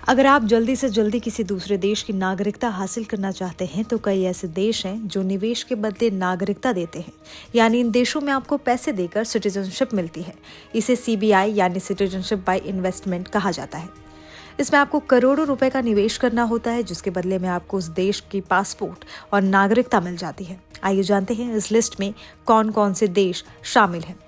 अगर आप जल्दी से जल्दी किसी दूसरे देश की नागरिकता हासिल करना चाहते हैं तो कई ऐसे देश हैं जो निवेश के बदले नागरिकता देते हैं, यानी इन देशों में आपको पैसे देकर सिटीजनशिप मिलती है। इसे सीबीआई यानी सिटीजनशिप बाय इन्वेस्टमेंट कहा जाता है। इसमें आपको करोड़ों रुपए का निवेश करना होता है, जिसके बदले में आपको उस देश की पासपोर्ट और नागरिकता मिल जाती है। आइए जानते हैं इस लिस्ट में कौन कौन से देश शामिल हैं।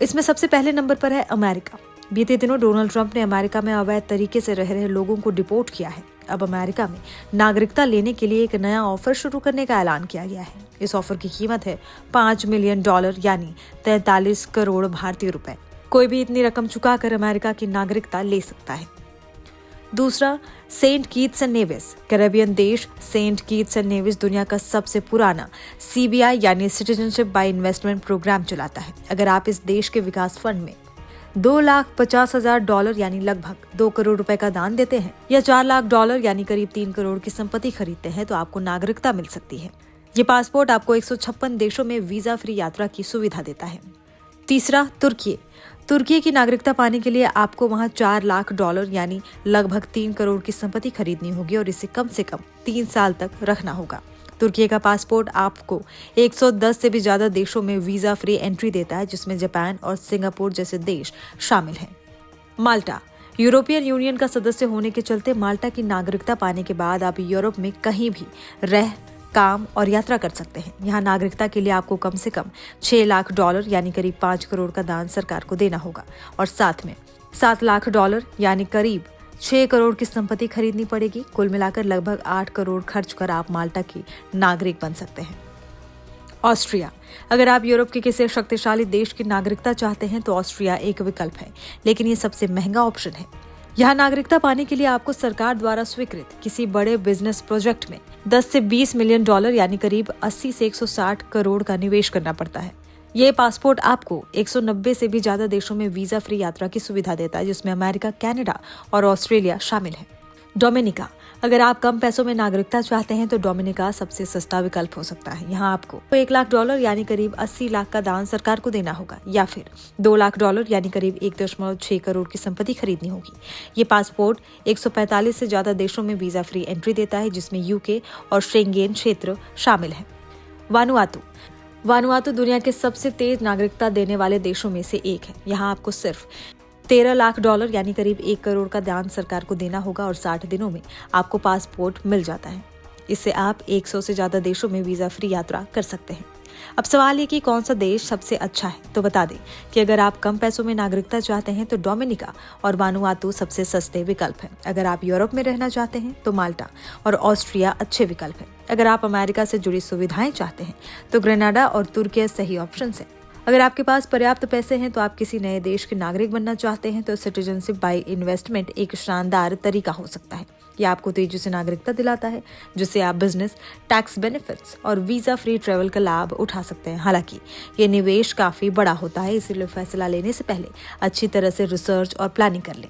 इसमें सबसे पहले नंबर पर है अमेरिका। बीते दिनों डोनाल्ड ट्रंप ने अमेरिका में अवैध तरीके से रह रहे लोगों को डिपोर्ट किया है। अब अमेरिका में नागरिकता लेने के लिए एक नया ऑफर शुरू करने का ऐलान किया गया है। इस ऑफर की कीमत है $5 मिलियन यानी 43 करोड़ भारतीय रुपए। कोई भी इतनी रकम चुकाकर अमेरिका की नागरिकता ले सकता है। दूसरा, Saint Kitts and Nevis. Caribbean देश सेंट कीट्स एंड नेविस दुनिया का सबसे पुराना सीबीआई यानी सिटीजनशिप बाय इन्वेस्टमेंट प्रोग्राम चलाता है। अगर आप इस देश के विकास फंड में $250,000 यानी लगभग 2 करोड़ रुपए का दान देते हैं या $4 लाख यानी करीब 3 करोड़ की संपत्ति खरीदते हैं तो आपको नागरिकता मिल सकती है। ये पासपोर्ट आपको 156 देशों में वीजा फ्री यात्रा की सुविधा देता है। तीसरा, तुर्की की नागरिकता पाने के लिए आपको वहां $4 लाख यानी लगभग 3 करोड़ की संपत्ति खरीदनी होगी और इसे कम से कम 3 साल तक रखना होगा। तुर्की का पासपोर्ट आपको 110 से भी ज्यादा देशों में वीजा फ्री एंट्री देता है, जिसमें जापान और सिंगापुर जैसे देश शामिल हैं। माल्टा यूरोपियन यूनियन का सदस्य होने के चलते माल्टा की नागरिकता पाने के बाद आप यूरोप में कहीं भी रह, काम और यात्रा कर सकते हैं। यहाँ नागरिकता के लिए आपको कम से कम $6 लाख यानी करीब 5 करोड़ का दान सरकार को देना होगा और साथ में $7 लाख यानी करीब 6 करोड़ की संपत्ति खरीदनी पड़ेगी। कुल मिलाकर लगभग 8 करोड़ खर्च कर आप माल्टा की नागरिक बन सकते हैं। ऑस्ट्रिया, अगर आप यूरोप के किसी शक्तिशाली देश की नागरिकता चाहते हैं तो ऑस्ट्रिया एक विकल्प है, लेकिन ये सबसे महंगा ऑप्शन है। यहाँ नागरिकता पाने के लिए आपको सरकार द्वारा स्वीकृत किसी बड़े बिजनेस प्रोजेक्ट में $10 से $20 मिलियन यानी करीब 80 से 160 करोड़ का निवेश करना पड़ता है। ये पासपोर्ट आपको 190 से भी ज्यादा देशों में वीजा फ्री यात्रा की सुविधा देता है, जिसमें अमेरिका, कनाडा और ऑस्ट्रेलिया शामिल है। डोमिनिका, अगर आप कम पैसों में नागरिकता चाहते हैं तो डोमिनिका सबसे सस्ता विकल्प हो सकता है। यहाँ आपको $1 लाख यानी करीब 80 लाख का दान सरकार को देना होगा या फिर $2 लाख यानी करीब 1.6 करोड़ की संपत्ति खरीदनी होगी। ये पासपोर्ट 145 से ज्यादा देशों में वीजा फ्री एंट्री देता है, जिसमें यूके और शेंगेन क्षेत्र शामिल है। वानुआतू दुनिया के सबसे तेज नागरिकता देने वाले देशों में से एक है। यहाँ आपको सिर्फ $13 लाख यानी करीब 1 करोड़ का दान सरकार को देना होगा और 60 दिनों में आपको पासपोर्ट मिल जाता है। इससे आप 100 से ज्यादा देशों में वीजा फ्री यात्रा कर सकते हैं। अब सवाल ये कि कौन सा देश सबसे अच्छा है, तो बता दें कि अगर आप कम पैसों में नागरिकता चाहते हैं तो डोमिनिका और वानुआतू सबसे सस्ते विकल्प हैं। अगर आप यूरोप में रहना चाहते हैं तो माल्टा और ऑस्ट्रिया अच्छे विकल्प हैं। अगर आप अमेरिका से जुड़ी सुविधाएं चाहते हैं तो ग्रेनाडा और तुर्की सही ऑप्शन है। अगर आपके पास पर्याप्त पैसे हैं तो आप किसी नए देश के नागरिक बनना चाहते हैं तो सिटीजनशिप बाय इन्वेस्टमेंट एक शानदार तरीका हो सकता है। यह आपको तेजी से नागरिकता दिलाता है, जिससे आप बिजनेस, टैक्स बेनिफिट्स और वीजा फ्री ट्रेवल का लाभ उठा सकते हैं। हालांकि ये निवेश काफी बड़ा होता है, इसीलिए फैसला लेने से पहले अच्छी तरह से रिसर्च और प्लानिंग कर लें।